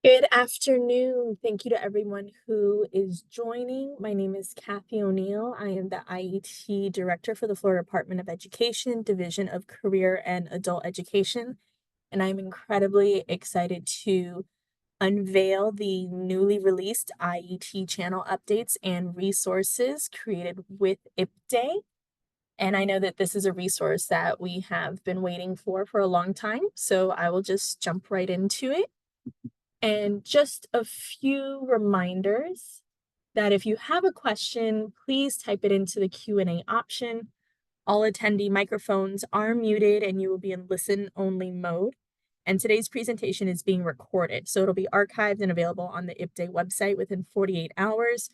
Good afternoon. Thank you to everyone who is joining. My name is Kathy O'Neill. I am the IET Director for the Florida Department of Education, Division of Career and Adult Education, and I'm incredibly excited to unveil the newly released IET Channel updates and resources created with IPDAE. And I know that this is a resource that we have been waiting for a long time, so I will just jump right into it. And just a few reminders that if you have a question, please type it into the Q&A option. All attendee microphones are muted and you will be in listen-only mode. And today's presentation is being recorded, so it'll be archived and available on the IPDAE website within 48 hours.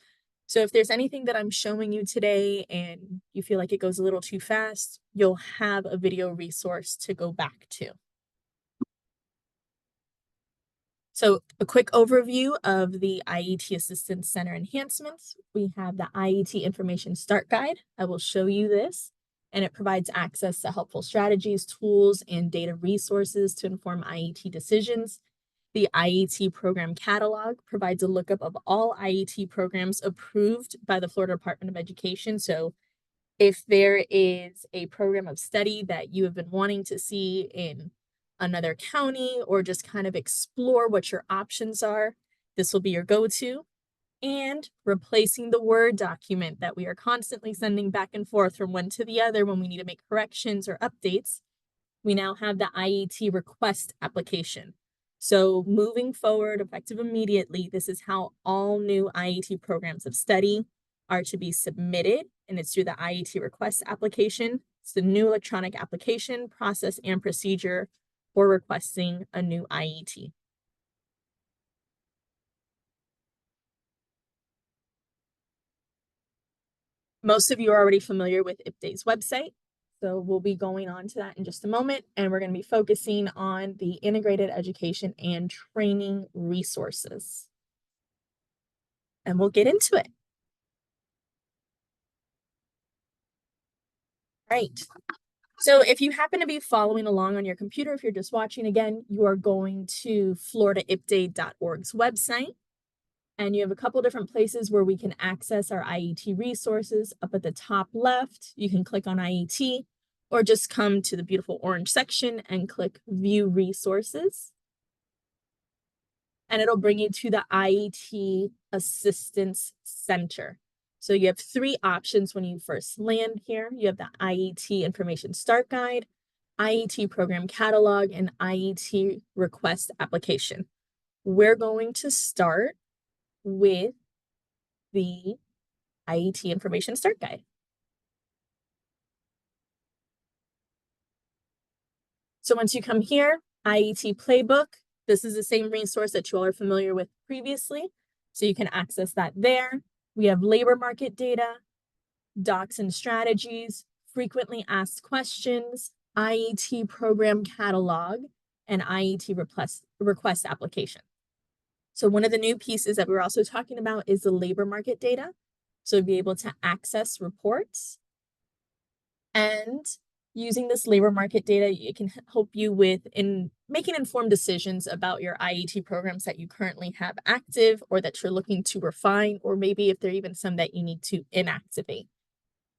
So if there's anything that I'm showing you today and you feel like it goes a little too fast, you'll have a video resource to go back to. So a quick overview of the IET Assistance Center enhancements. We have the IET Information Start Guide. I will show you this, and it provides access to helpful strategies, tools, and data resources to inform IET decisions. The IET Program Catalog provides a lookup of all IET programs approved by the Florida Department of Education. So if there is a program of study that you have been wanting to see in another county or just kind of explore what your options are, this will be your go-to. And replacing the Word document that we are constantly sending back and forth from one to the other when we need to make corrections or updates, we now have the IET request application. So moving forward, effective immediately, this is how all new IET programs of study are to be submitted, and it's through the IET request application. It's the new electronic application process and procedure for requesting a new IET. Most of you are already familiar with IPDAE's website, so we'll be going on to that in just a moment, and we're going to be focusing on the integrated education and training resources. And we'll get into it. Right. So if you happen to be following along on your computer, if you're just watching again, you are going to floridaipdae.org's website. And you have a couple different places where we can access our IET resources. Up at the top left, you can click on IET or just come to the beautiful orange section and click View Resources. And it'll bring you to the IET Assistance Center. So you have three options when you first land here. You have the IET Information Start Guide, IET Program Catalog, and IET Request Application. We're going to start with the IET Information Start Guide. So once you come here, IET Playbook, this is the same resource that you all are familiar with previously, so you can access that there. We have labor market data, docs and strategies, frequently asked questions, IET program catalog, and IET request application. So one of the new pieces that we're also talking about is the labor market data. So be able to access reports. And using this labor market data, it can help you with making informed decisions about your IET programs that you currently have active or that you're looking to refine, or maybe if there are even some that you need to inactivate.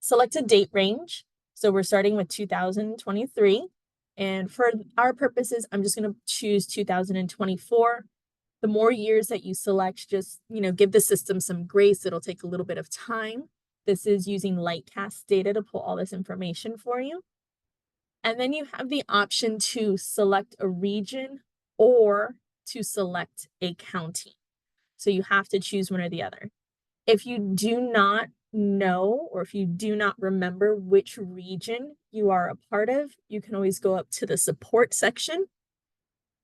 Select a date range. So we're starting with 2023. And for our purposes, I'm just going to choose 2024. The more years that you select, just, give the system some grace. It'll take a little bit of time. This is using Lightcast data to pull all this information for you. And then you have the option to select a region or to select a county. So you have to choose one or the other. If you do not know, or if you do not remember which region you are a part of, you can always go up to the support section,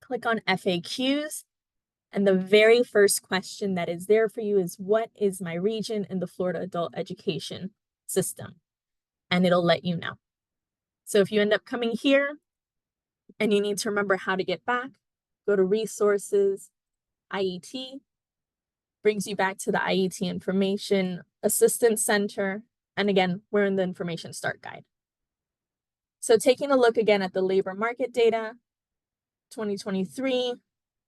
click on FAQs, and the very first question that is there for you is, what is my region in the Florida adult education system? And it'll let you know. So if you end up coming here and you need to remember how to get back, go to Resources, IET, brings you back to the IET Information Assistance Center. And again, we're in the Information Start Guide. So taking a look again at the labor market data, 2023,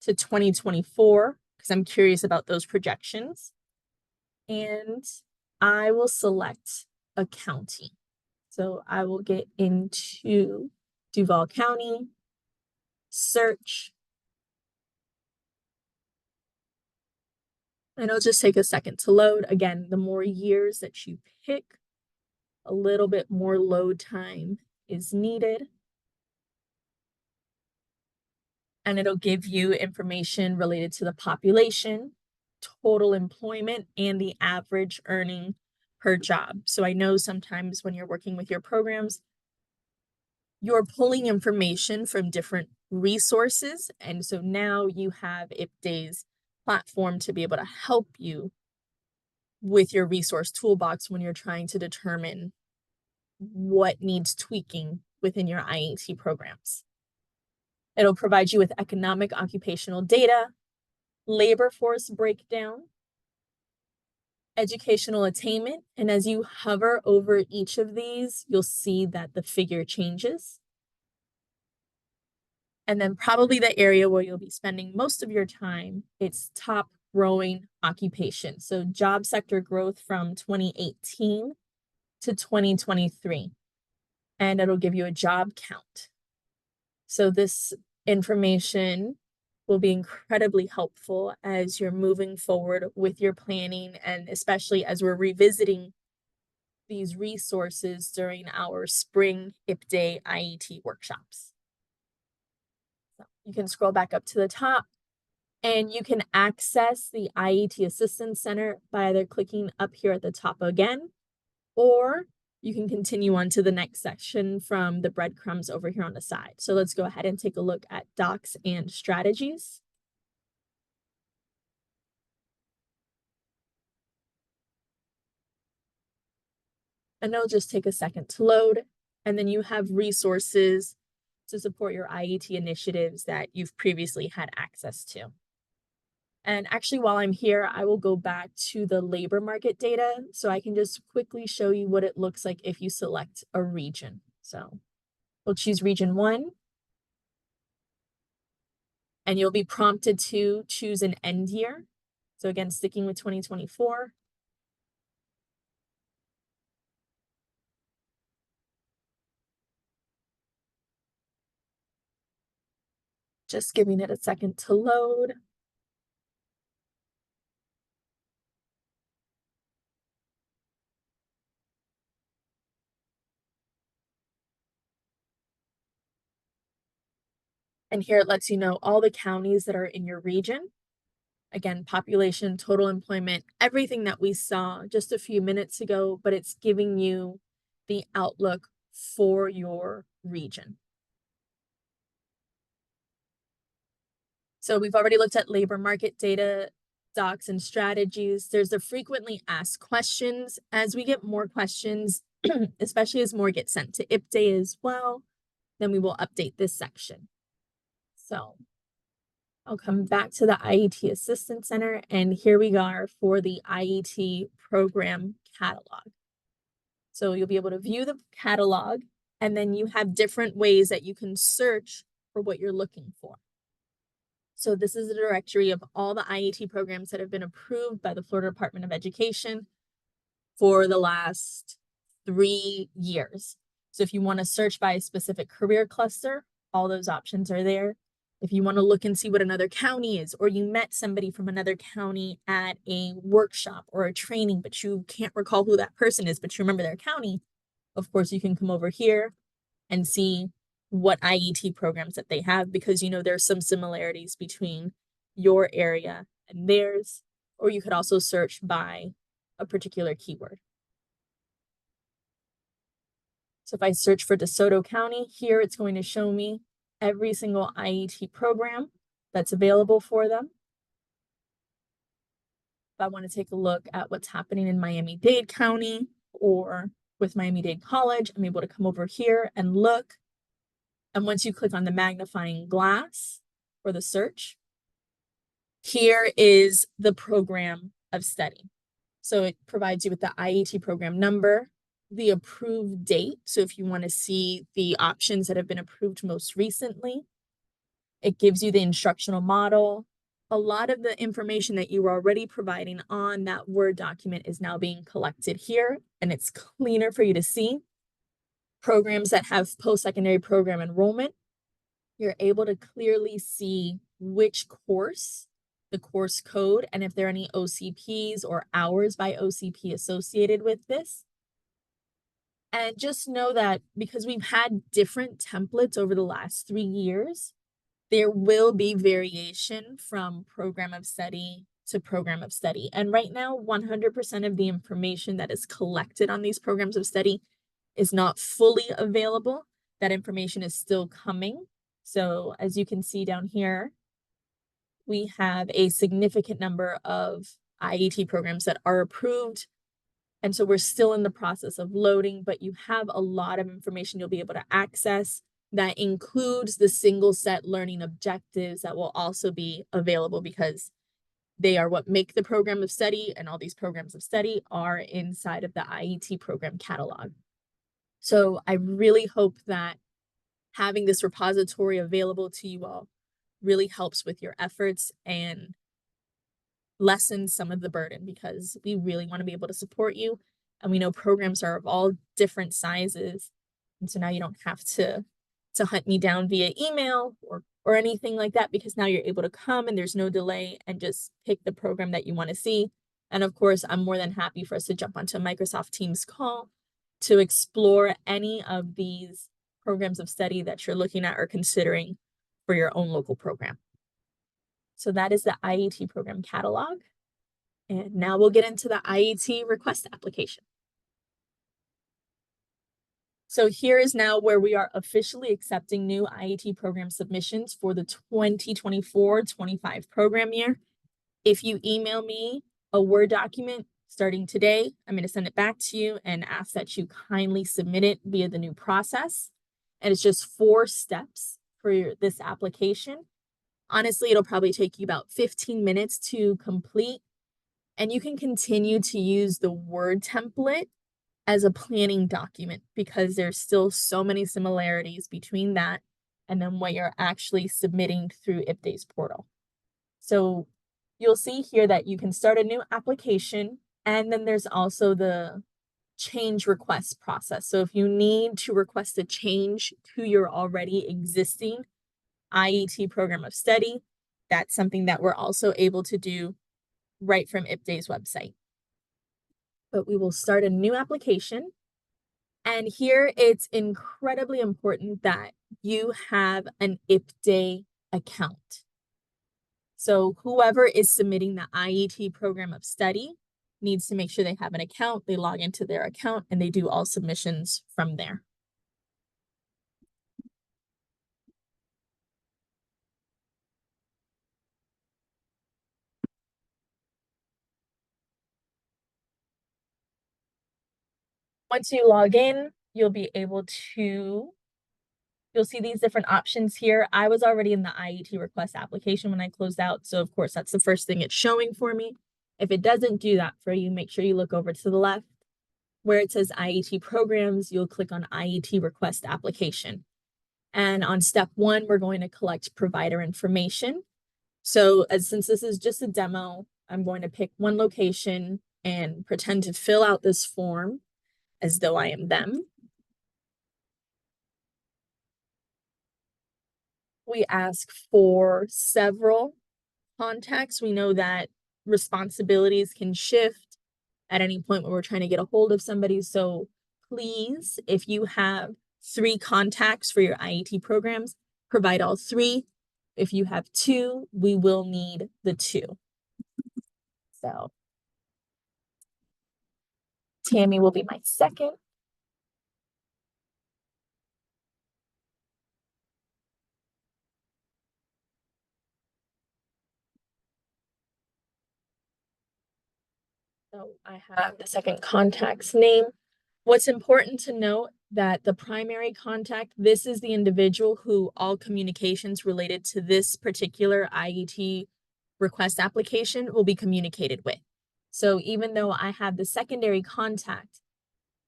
to 2024, because I'm curious about those projections. And I will select a county. So I will get into Duval County, search, and it'll just take a second to load. Again, the more years that you pick, a little bit more load time is needed. And it'll give you information related to the population, total employment, and the average earning per job. So I know sometimes when you're working with your programs, you're pulling information from different resources. And so now you have IPDAE's platform to be able to help you with your resource toolbox when you're trying to determine what needs tweaking within your IET programs. It'll provide you with economic occupational data, labor force breakdown, educational attainment. And as you hover over each of these, you'll see that the figure changes. And then probably the area where you'll be spending most of your time, it's top growing occupation. So job sector growth from 2018 to 2023. And it'll give you a job count. So this information will be incredibly helpful as you're moving forward with your planning, and especially as we're revisiting these resources during our spring IPDAE IET workshops. So you can scroll back up to the top and you can access the IET Assistance Center by either clicking up here at the top again, or you can continue on to the next section from the breadcrumbs over here on the side. So let's go ahead and take a look at docs and strategies. And it'll just take a second to load. And then you have resources to support your IET initiatives that you've previously had access to. And actually, while I'm here, I will go back to the labor market data so I can just quickly show you what it looks like if you select a region. So we'll choose region 1. And you'll be prompted to choose an end year. So again, sticking with 2024. Just giving it a second to load. And here it lets you know all the counties that are in your region. Again, population, total employment, everything that we saw just a few minutes ago, but it's giving you the outlook for your region. So we've already looked at labor market data, docs, and strategies. There's the frequently asked questions. As we get more questions, especially as more get sent to IPDAE as well, then we will update this section. So I'll come back to the IET Assistance Center, and here we are for the IET program catalog. So you'll be able to view the catalog, and then you have different ways that you can search for what you're looking for. So this is a directory of all the IET programs that have been approved by the Florida Department of Education for the last 3 years. So if you want to search by a specific career cluster, all those options are there. If you want to look and see what another county is, or you met somebody from another county at a workshop or a training, but you can't recall who that person is, but you remember their county, of course, you can come over here and see what IET programs that they have, because you know there's some similarities between your area and theirs, or you could also search by a particular keyword. So if I search for DeSoto County, here it's going to show me every single IET program that's available for them. If I want to take a look at what's happening in Miami-Dade County or with Miami-Dade College, I'm able to come over here and look. And once you click on the magnifying glass for the search, here is the program of study. So it provides you with the IET program number, the approved date. So if you want to see the options that have been approved most recently, It gives you the instructional model. A lot of the information that you were already providing on that Word document is now being collected here, and it's cleaner for you to see. Programs that have post-secondary program enrollment, you're able to clearly see which course, the course code, and if there are any OCPs or hours by OCP associated with this. And just know that because we've had different templates over the last 3 years, there will be variation from program of study to program of study. And right now, 100% of the information that is collected on these programs of study is not fully available. That information is still coming. So as you can see down here, we have a significant number of IET programs that are approved. And so we're still in the process of loading, but you have a lot of information you'll be able to access that includes the single set learning objectives that will also be available because they are what make the program of study, and all these programs of study are inside of the IET program catalog. So I really hope that having this repository available to you all really helps with your efforts and lessens some of the burden, because we really want to be able to support you. And we know programs are of all different sizes. And so now you don't have to hunt me down via email or anything like that, because now you're able to come and there's no delay and just pick the program that you want to see. And of course, I'm more than happy for us to jump onto a Microsoft Teams call to explore any of these programs of study that you're looking at or considering for your own local program. So that is the IET program catalog. And now we'll get into the IET request application. So here is now where we are officially accepting new IET program submissions for the 2024-25 program year. If you email me a Word document starting today, I'm going to send it back to you and ask that you kindly submit it via the new process. And it's just 4 steps for this application. Honestly, it'll probably take you about 15 minutes to complete. And you can continue to use the Word template as a planning document because there's still so many similarities between that and then what you're actually submitting through IPDAE's portal. So you'll see here that you can start a new application, and then there's also the change request process. So if you need to request a change to your already existing IET program of study, that's something that we're also able to do right from IPDAE's website. But we will start a new application. And here it's incredibly important that you have an IPDAE account. So whoever is submitting the IET program of study needs to make sure they have an account, they log into their account, and they do all submissions from there. Once you log in, you'll see these different options here. I was already in the IET request application when I closed out. So of course, that's the first thing it's showing for me. If it doesn't do that for you, make sure you look over to the left where it says IET programs. You'll click on IET request application. And on step 1, we're going to collect provider information. So since this is just a demo, I'm going to pick one location and pretend to fill out this form as though I am them. We ask for several contacts. We know that responsibilities can shift at any point when we're trying to get a hold of somebody. So please, if you have 3 contacts for your IET programs, provide all 3. If you have 2, we will need the 2. So Tammy will be my second. So I have the second contact's name. What's important to note that the primary contact, this is the individual who all communications related to this particular IET request application will be communicated with. So even though I have the secondary contact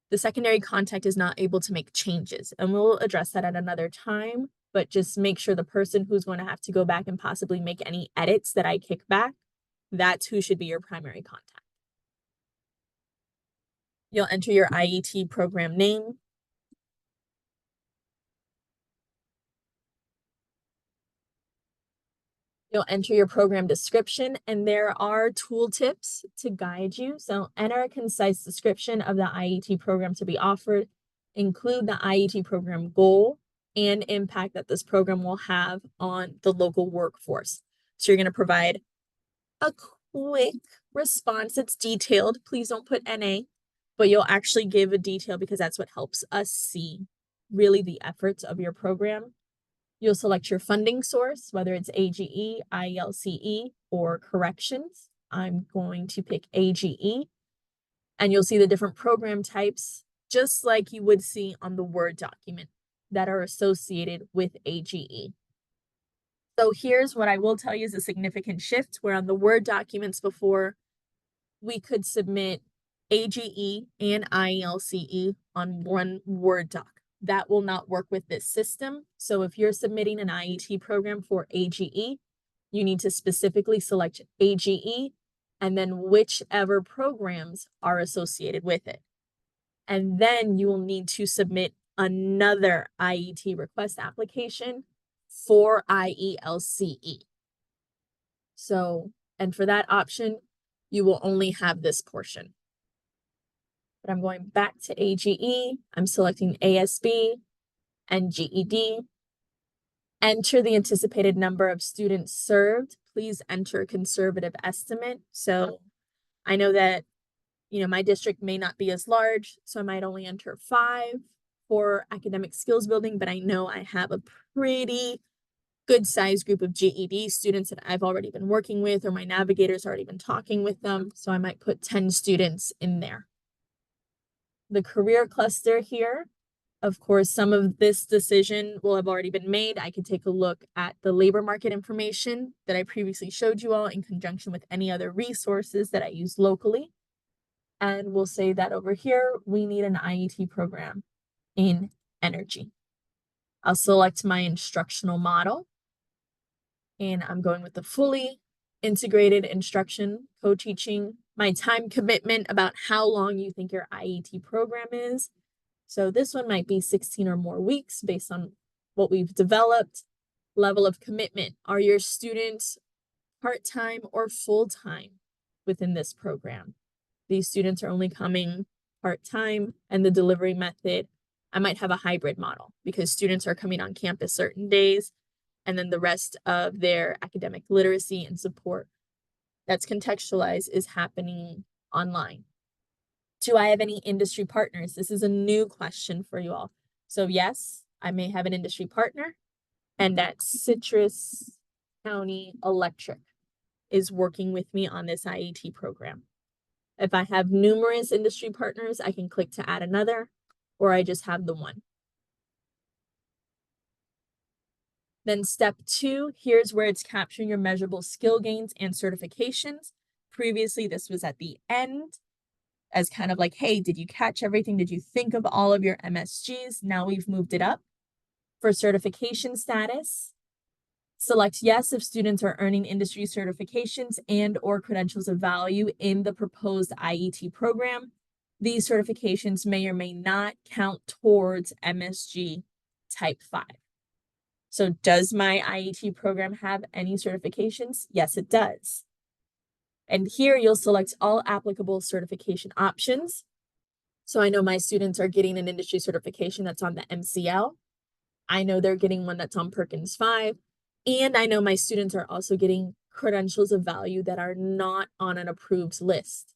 is not able to make changes, and we'll address that at another time. but just make sure the person who's going to have to go back and possibly make any edits that I kick back, that's who should be your primary contact. You'll enter your IET program name. You'll enter your program description, and there are tooltips to guide you. So enter a concise description of the IET program to be offered, include the IET program goal and impact that this program will have on the local workforce. So you're going to provide a quick response that's detailed. Please don't put NA, but you'll actually give a detail because that's what helps us see really the efforts of your program. You'll select your funding source, whether it's AGE, IELCE, or corrections. I'm going to pick AGE, and you'll see the different program types, just like you would see on the Word document that are associated with AGE. So here's what I will tell you is a significant shift, where on the Word documents before, we could submit AGE and IELCE on one Word doc. That will not work with this system. So if you're submitting an IET program for AGE, you need to specifically select AGE and then whichever programs are associated with it. And then you will need to submit another IET request application for IELCE. So, and for that option, you will only have this portion. But I'm going back to AGE. I'm selecting ASB and GED. Enter the anticipated number of students served. Please enter a conservative estimate. So I know that, my district may not be as large, so I might only enter 5 for academic skills building, but I know I have a pretty good sized group of GED students that I've already been working with, or my navigator's already been talking with them. So I might put 10 students in there. The career cluster here, of course, some of this decision will have already been made. I could take a look at the labor market information that I previously showed you all in conjunction with any other resources that I use locally. And we'll say that over here, we need an IET program in energy. I'll select my instructional model, and I'm going with the fully integrated instruction, co-teaching, my time commitment about how long you think your IET program is. So this one might be 16 or more weeks based on what we've developed. Level of commitment. Are your students part-time or full-time within this program? These students are only coming part-time, and the delivery method, I might have a hybrid model because students are coming on campus certain days, and then the rest of their academic literacy and support that's contextualized is happening online. Do I have any industry partners? This is a new question for you all. So yes, I may have an industry partner, and that Citrus County Electric is working with me on this IET program. If I have numerous industry partners, I can click to add another, or I just have the one. Then step 2, here's where it's capturing your measurable skill gains and certifications. Previously, this was at the end as kind of like, hey, did you catch everything? Did you think of all of your MSGs? Now we've moved it up. For certification status, select yes if students are earning industry certifications and or credentials of value in the proposed IET program. These certifications may or may not count towards MSG Type 5. So does my IET program have any certifications? Yes, it does. And here you'll select all applicable certification options. So I know my students are getting an industry certification that's on the MCL. I know they're getting one that's on Perkins 5. And I know my students are also getting credentials of value that are not on an approved list.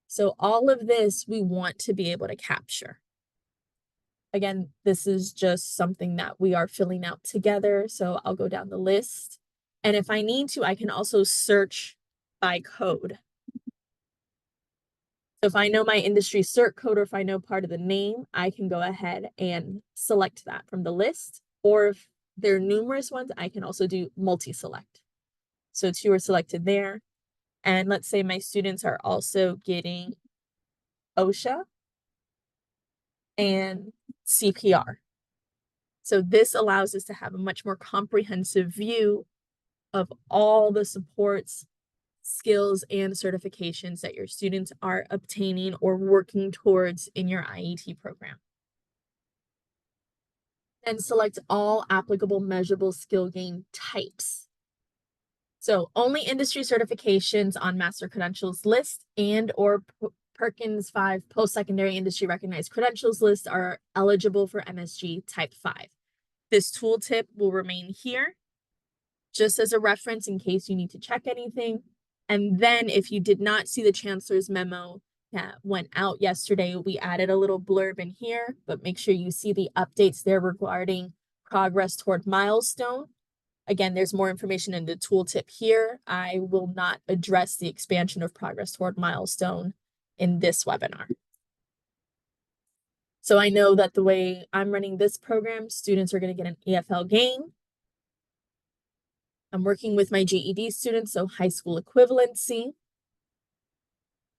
So all of this we want to be able to capture. Again, this is just something that we are filling out together. So I'll go down the list. And if I need to, I can also search by code. So if I know my industry cert code, or if I know part of the name, I can go ahead and select that from the list. Or if there are numerous ones, I can also do multi-select. So 2 are selected there. And let's say my students are also getting OSHA and CPR. So this allows us to have a much more comprehensive view of all the supports, skills, and certifications that your students are obtaining or working towards in your IET program. And select all applicable measurable skill gain types. So only industry certifications on master credentials list and or Perkins 5 post-secondary industry recognized credentials list are eligible for MSG Type 5. This tooltip will remain here just as a reference in case you need to check anything. And then if you did not see the chancellor's memo that went out yesterday, we added a little blurb in here, but make sure you see the updates there regarding progress toward milestone. Again, there's more information in the tooltip here. I will not address the expansion of progress toward milestone in this webinar. So I know that the way I'm running this program, students are going to get an EFL gain. I'm working with my GED students, so high school equivalency.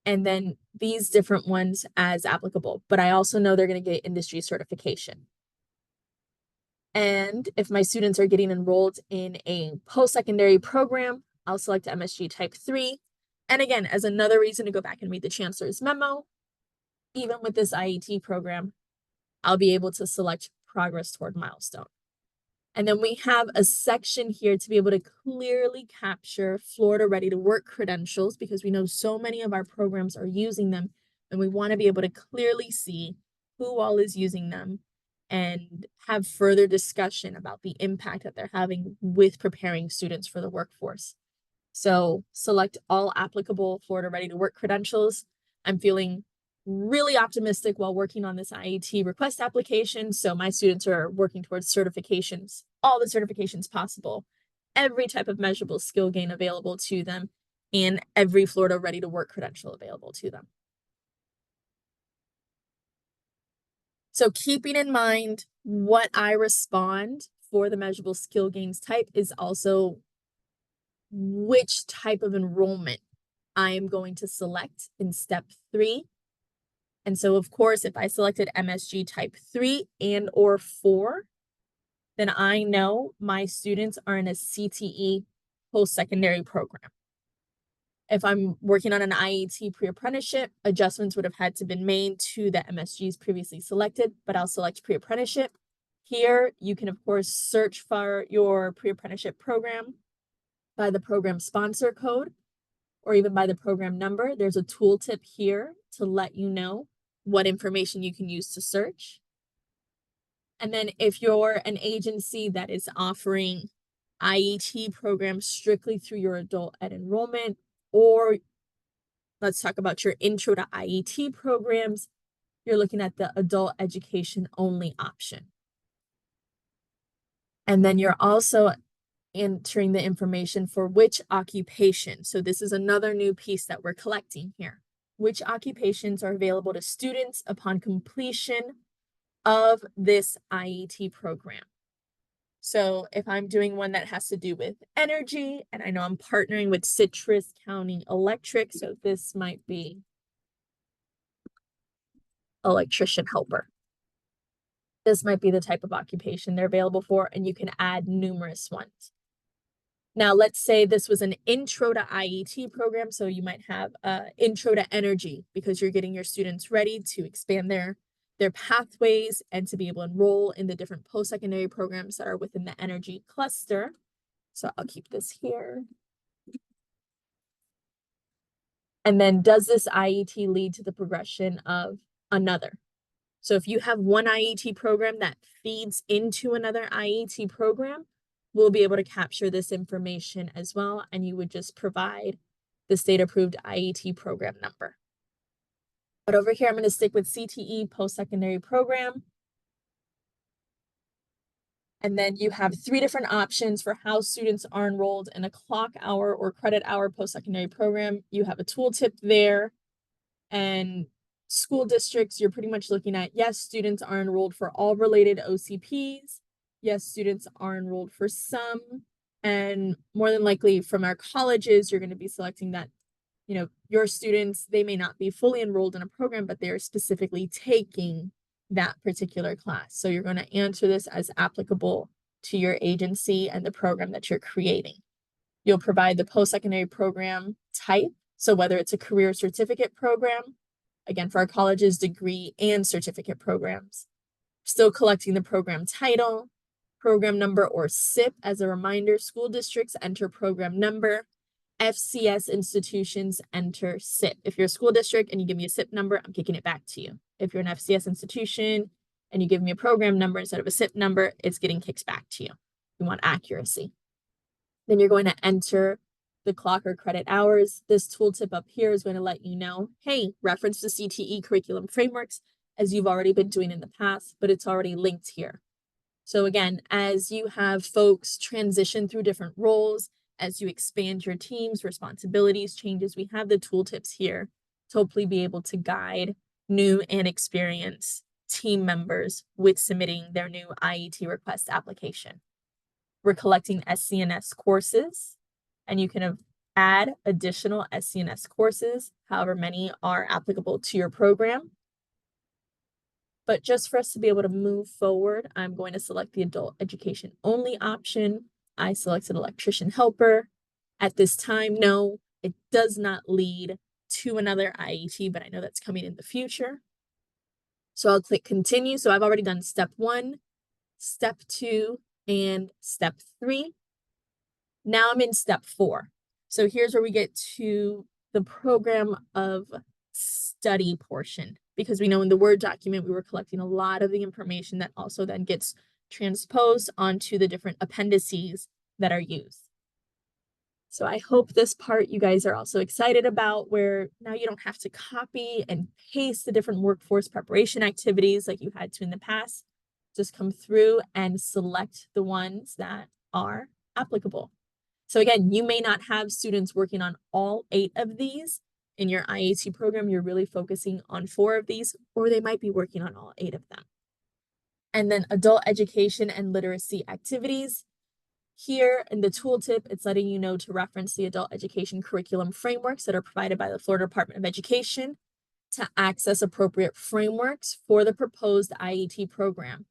And then these different ones as applicable. But I also know they're going to get industry certification. And if my students are getting enrolled in a post-secondary program, I'll select MSG Type 3. And again, as another reason to go back and read the chancellor's memo, even with this IET program, I'll be able to select progress toward milestone. And then we have a section here to be able to clearly capture Florida Ready to Work credentials because we know so many of our programs are using them and we want to be able to clearly see who all is using them and have further discussion about the impact that they're having with preparing students for the workforce. So select all applicable Florida Ready to Work credentials. I'm feeling really optimistic while working on this IET request application. So my students are working towards certifications, all the certifications possible, every type of measurable skill gain available to them, and every Florida Ready to Work credential available to them. So keeping in mind what I respond for the measurable skill gains type is also which type of enrollment I am going to select in step 3. And so, of course, if I selected MSG Type 3 and or 4, then I know my students are in a CTE post-secondary program. If I'm working on an IET pre-apprenticeship, adjustments would have had to been made to the MSGs previously selected, but I'll select pre-apprenticeship. Here, you can, of course, search for your pre-apprenticeship program by the program sponsor code or even by the program number. There's a tooltip here to let you know what information you can use to search. And then if you're an agency that is offering IET programs strictly through your adult ed enrollment, or let's talk about your intro to IET programs, you're looking at the adult education only option. And then you're also entering the information for which occupation. So this is another new piece that we're collecting here. Which occupations are available to students upon completion of this IET program. So if I'm doing one that has to do with energy, and I know I'm partnering with Citrus County Electric, so this might be electrician helper. This might be the type of occupation they're available for, and you can add numerous ones. Now, let's say this was an intro to IET program. So you might have intro to energy because you're getting your students ready to expand their pathways and to be able to enroll in the different post-secondary programs that are within the energy cluster. So I'll keep this here. And then does this IET lead to the progression of another? So if you have one IET program that feeds into another IET program, we'll be able to capture this information as well. And you would just provide the state-approved IET program number. But over here, I'm going to stick with CTE post-secondary program. And then you have 3 different options for how students are enrolled in a clock hour or credit hour post-secondary program. You have a tooltip there. And school districts, you're pretty much looking at, yes, students are enrolled for all related OCPs. Yes, students are enrolled for some. And more than likely from our colleges, you're going to be selecting that, your students, they may not be fully enrolled in a program, but they're specifically taking that particular class. So you're going to answer this as applicable to your agency and the program that you're creating. You'll provide the post-secondary program type. So whether it's a career certificate program, again, for our colleges, degree and certificate programs, still collecting the program title, program number or SIP. As a reminder, school districts enter program number, FCS institutions enter SIP. If you're a school district and you give me a SIP number, I'm kicking it back to you. If you're an FCS institution and you give me a program number instead of a SIP number, it's getting kicked back to you. You want accuracy. Then you're going to enter the clock or credit hours. This tooltip up here is going to let you know, hey, reference to CTE curriculum frameworks, as you've already been doing in the past, but it's already linked here. So again, as you have folks transition through different roles, as you expand your team's responsibilities, changes, we have the tooltips here to hopefully be able to guide new and experienced team members with submitting their new IET request application. We're collecting SCNS courses, and you can add additional SCNS courses, however many are applicable to your program. But just for us to be able to move forward, I'm going to select the adult education only option. I selected electrician helper. At this time, no, it does not lead to another IET, but I know that's coming in the future. So I'll click continue. So I've already done step 1, step 2, and step 3. Now I'm in step 4. So here's where we get to the program of study portion, because we know in the Word document, we were collecting a lot of the information that also then gets transposed onto the different appendices that are used. So I hope this part you guys are also excited about, where now you don't have to copy and paste the different workforce preparation activities like you had to in the past. Just come through and select the ones that are applicable. So again, you may not have students working on all 8 of these. In your IET program, you're really focusing on 4 of these, or they might be working on all 8 of them. And then adult education and literacy activities. Here in the tooltip, it's letting you know to reference the adult education curriculum frameworks that are provided by the Florida Department of Education to access appropriate frameworks for the proposed IET program.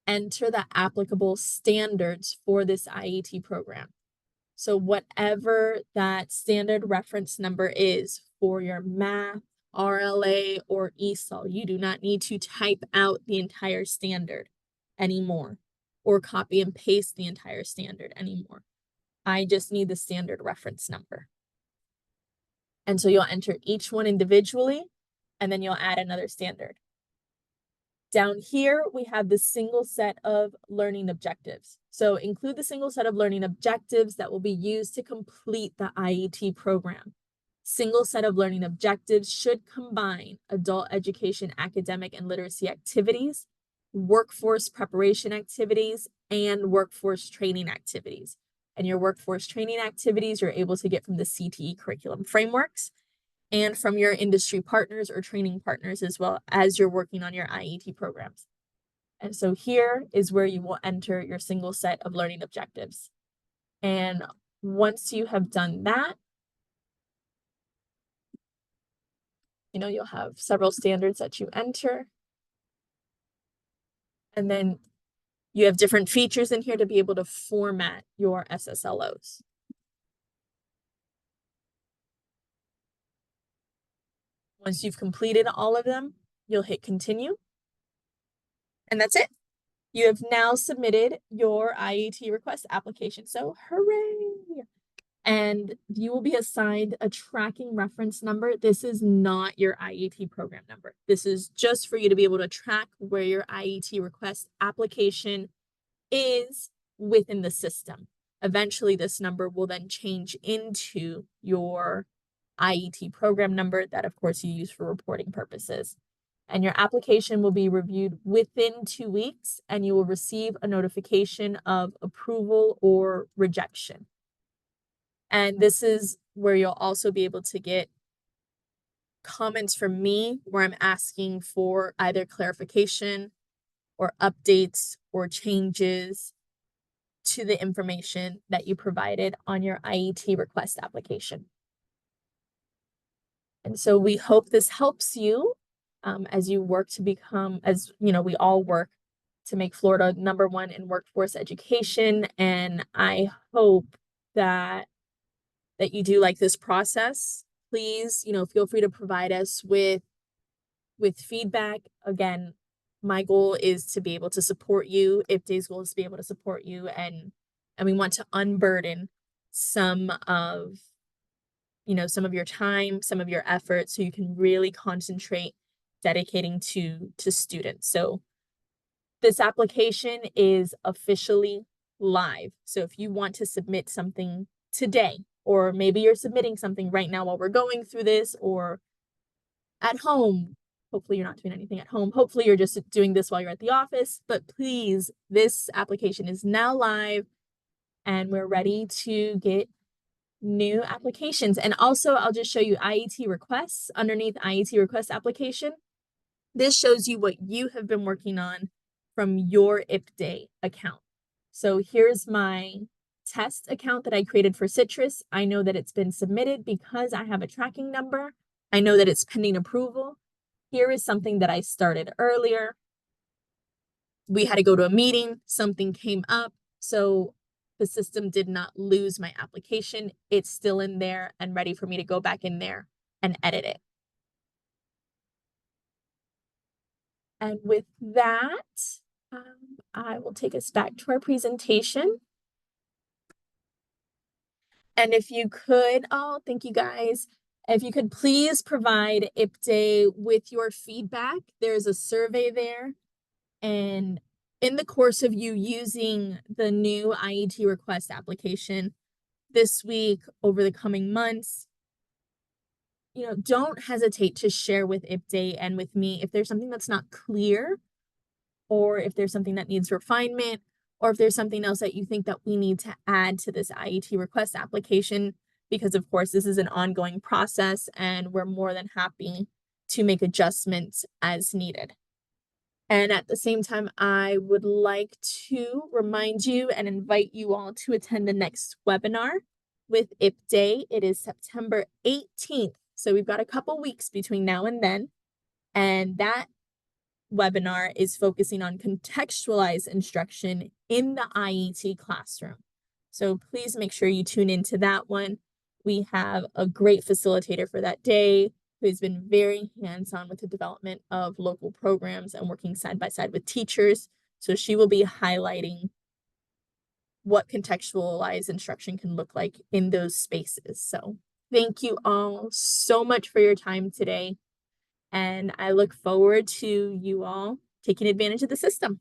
Enter the applicable standards for this IET program. So whatever that standard reference number is for your math, RLA, or ESOL, you do not need to type out the entire standard anymore or copy and paste the entire standard anymore. I just need the standard reference number. And so you'll enter each one individually, and then you'll add another standard. Down here, we have the single set of learning objectives. So include the single set of learning objectives that will be used to complete the IET program. Single set of learning objectives should combine adult education, academic, and literacy activities, workforce preparation activities, and workforce training activities. And your workforce training activities you're able to get from the CTE curriculum frameworks and from your industry partners or training partners as well as you're working on your IET programs. And so here is where you will enter your single set of learning objectives. And once you have done that, you'll have several standards that you enter. And then you have different features in here to be able to format your SSLOs. Once you've completed all of them, you'll hit continue. And that's it. You have now submitted your IET request application. So hooray! And you will be assigned a tracking reference number. This is not your IET program number. This is just for you to be able to track where your IET request application is within the system. Eventually, this number will then change into your IET program number that, of course, you use for reporting purposes. And your application will be reviewed within 2 weeks, and you will receive a notification of approval or rejection. And this is where you'll also be able to get comments from me where I'm asking for either clarification or updates or changes to the information that you provided on your IET request application. And so we hope this helps you as you work to become, as you know, we all work to make Florida #1 in workforce education. And I hope that you do like this process. Please, feel free to provide us with feedback. Again, my goal is to be able to support you. IPDAE's goal is to be able to support you, and we want to unburden some of your time, some of your effort, so you can really concentrate dedicating to students. So this application is officially live. So if you want to submit something today, or maybe you're submitting something right now while we're going through this, or at home, hopefully you're not doing anything at home. Hopefully you're just doing this while you're at the office, but please, this application is now live and we're ready to get new applications. And also I'll just show you IET requests. Underneath IET request application, this shows you what you have been working on from your IPDAE account. So here's my test account that I created for Citrus. I know that it's been submitted because I have a tracking number. I know that it's pending approval. Here is something that I started earlier. We had to go to a meeting, something came up, so the system did not lose my application. It's still in there and ready for me to go back in there and edit it. And with that, I will take us back to our presentation. And if you could, thank you guys. If you could please provide IPDAE with your feedback. There's a survey there. And in the course of you using the new IET request application this week, over the coming months, don't hesitate to share with IPDAE and with me if there's something that's not clear, or if there's something that needs refinement, or if there's something else that you think that we need to add to this IET request application, because of course this is an ongoing process and we're more than happy to make adjustments as needed. And at the same time, I would like to remind you and invite you all to attend the next webinar with IPDAE. It is September 18th. So we've got a couple weeks between now and then. And that webinar is focusing on contextualized instruction in the IET classroom. So please make sure you tune into that one. We have a great facilitator for that day who has been very hands-on with the development of local programs and working side by side with teachers. So she will be highlighting what contextualized instruction can look like in those spaces. So thank you all so much for your time today. And I look forward to you all taking advantage of the system.